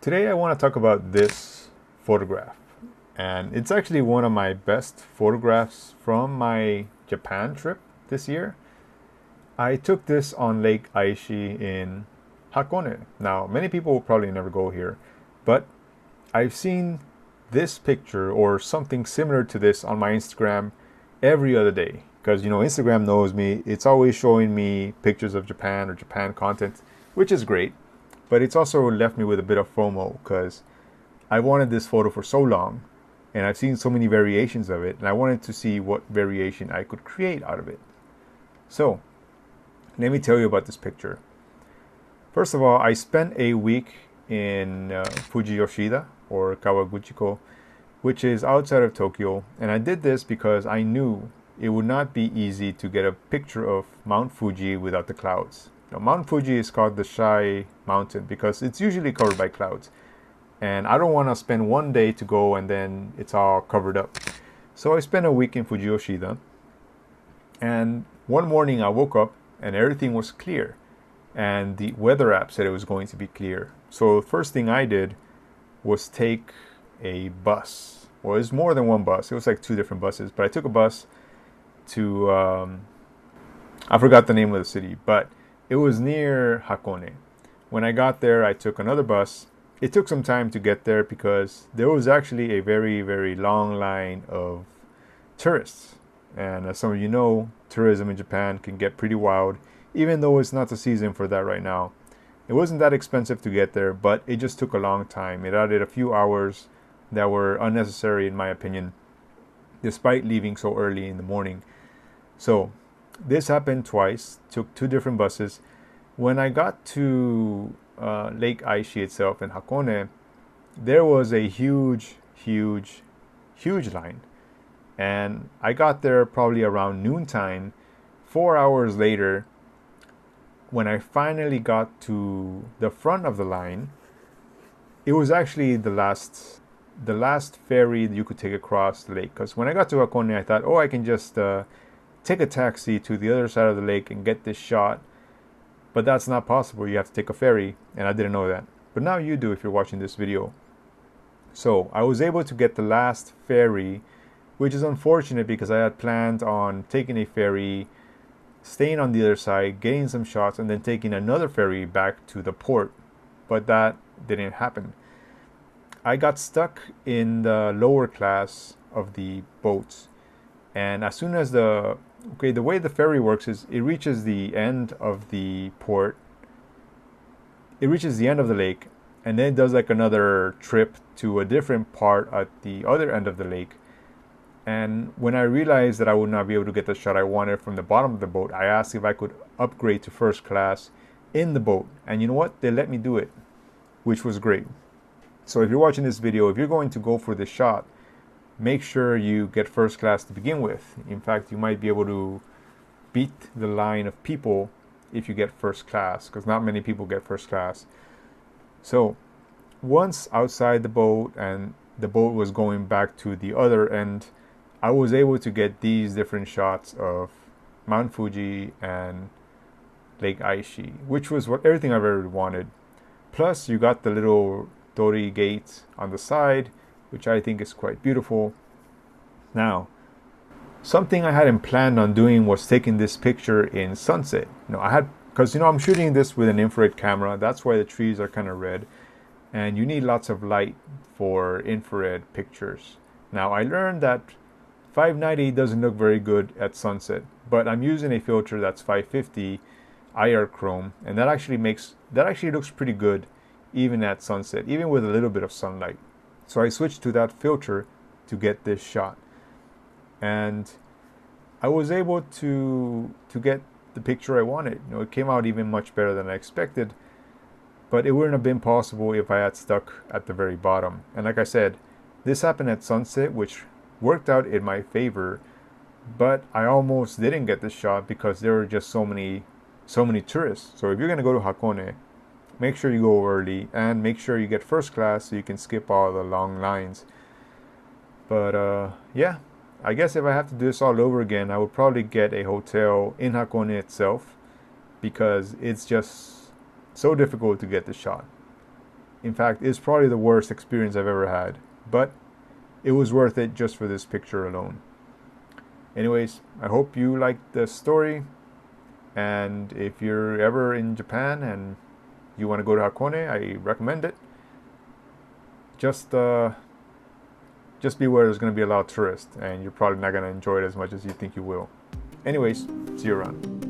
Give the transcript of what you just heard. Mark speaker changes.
Speaker 1: Today I want to talk about this photograph, and it's actually one of my best photographs from my Japan trip this year. I took this on Lake Ashi in Hakone. Now, many people will probably never go here, but I've seen this picture or something similar to this on my Instagram every other day. Because, Instagram knows me. It's always showing me pictures of Japan or Japan content, which is great. But it's also left me with a bit of FOMO because I wanted this photo for so long and I've seen so many variations of it, and I wanted to see what variation I could create out of it. So, let me tell you about this picture. First of all, I spent a week in Fuji Yoshida or Kawaguchiko, which is outside of Tokyo, and I did this because I knew it would not be easy to get a picture of Mount Fuji without the clouds. Now, Mount Fuji is called the Shy Mountain because it's usually covered by clouds. And I don't want to spend one day to go and then it's all covered up. So I spent a week in Fuji Yoshida. And one morning I woke up and everything was clear. And the weather app said it was going to be clear. So the first thing I did was take a bus. Well, it was more than one bus. It was like two different buses. But I took a bus to, I forgot the name of the city, but it was near Hakone. When I got there, I took another bus. It took some time to get there because there was actually a very, very long line of tourists. And as some of you know, tourism in Japan can get pretty wild, even though it's not the season for that right now. It wasn't that expensive to get there, but it just took a long time. It added a few hours that were unnecessary, in my opinion, despite leaving so early in the morning. So this happened twice, took two different buses. When I got to Lake Aichi itself in Hakone, there was a huge line. And I got there probably around noontime. 4 hours later, when I finally got to the front of the line, it was actually the last ferry that you could take across the lake. Because when I got to Hakone, I thought, I can just take a taxi to the other side of the lake and get this shot. But that's not possible. You have to take a ferry, and I didn't know that. But now you do if you're watching this video. So I was able to get the last ferry, which is unfortunate because I had planned on taking a ferry, staying on the other side, getting some shots, and then taking another ferry back to the port. But that didn't happen. I got stuck in the lower class of the boats. And as soon as the way the ferry works is it reaches the end of the port. It reaches the end of the lake, and then it does like another trip to a different part at the other end of the lake. And when I realized that I would not be able to get the shot I wanted from the bottom of the boat, I asked if I could upgrade to first class in the boat. And you know what? They let me do it, which was great. So if you're watching this video, if you're going to go for this shot, make sure you get first class to begin with. In fact, you might be able to beat the line of people if you get first class, because not many people get first class. So once outside the boat and the boat was going back to the other end, I was able to get these different shots of Mount Fuji and Lake Aichi, which was everything I've ever wanted. Plus, you got the little torii gate on the side, which I think is quite beautiful. Now, something I hadn't planned on doing was taking this picture in sunset. Because I'm shooting this with an infrared camera. That's why the trees are kind of red, and you need lots of light for infrared pictures. Now, I learned that 590 doesn't look very good at sunset, but I'm using a filter that's 550 IR chrome, and that actually looks pretty good even at sunset, even with a little bit of sunlight. So I switched to that filter to get this shot. And I was able to get the picture I wanted. It came out even much better than I expected. But it wouldn't have been possible if I had stuck at the very bottom. And like I said, this happened at sunset, which worked out in my favor. But I almost didn't get the shot because there were just so many tourists. So if you're going to go to Hakone, make sure you go early and make sure you get first class so you can skip all the long lines. But yeah, I guess if I have to do this all over again, I would probably get a hotel in Hakone itself because it's just so difficult to get the shot. In fact, it's probably the worst experience I've ever had, but it was worth it just for this picture alone. Anyways, I hope you liked the story, and if you're ever in Japan and you want to go to Hakone, I recommend it. Just beware, there's going to be a lot of tourists, and you're probably not going to enjoy it as much as you think you will. Anyways, see you around.